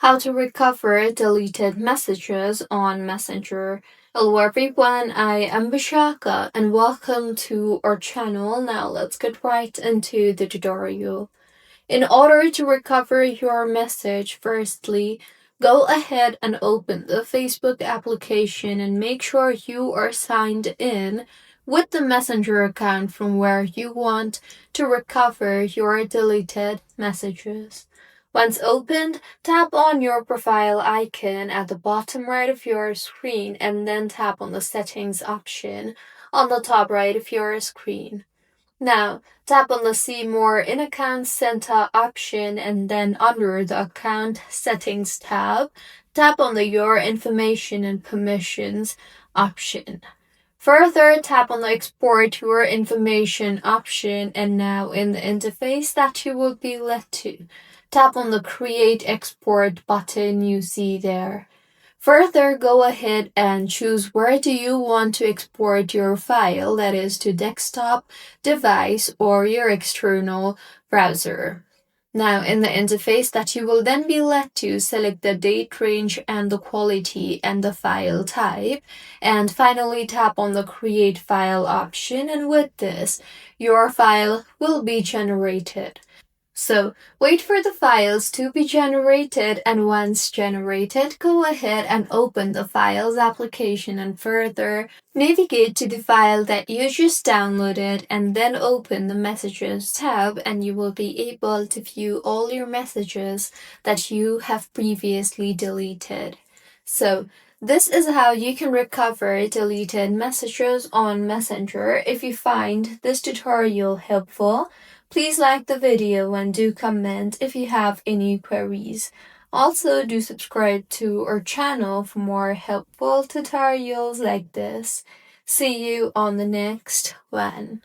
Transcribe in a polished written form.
How to recover deleted messages on Messenger. Hello everyone, I am Vishaka and welcome to our channel. Now let's get right into the tutorial. In order to recover your message, firstly, go ahead and open the Facebook application and make sure you are signed in with the Messenger account from where you want to recover your deleted messages. Once opened, tap on your profile icon at the bottom right of your screen and then tap on the settings option on the top right of your screen. Now, tap on the See More in Account Center option and then under the Account Settings tab, tap on the Your Information and Permissions option. Further, tap on the Export Your Information option and now in the interface that you will be led to, tap on the Create Export button you see there. Further, go ahead and choose where do you want to export your file, that is to desktop, device, or your external browser. Now in the interface that you will then be led to, select the date range and the quality and the file type, and finally tap on the Create File option, and with this, your file will be generated. So wait for the files to be generated, and once generated, go ahead and open the Files application and further navigate to the file that you just downloaded and then open the Messages tab, and you will be able to view all your messages that you have previously deleted. So this is how you can recover deleted messages on Messenger. If you find this tutorial helpful, please like the video and do comment if you have any queries. Also, do subscribe to our channel for more helpful tutorials like this. See you on the next one.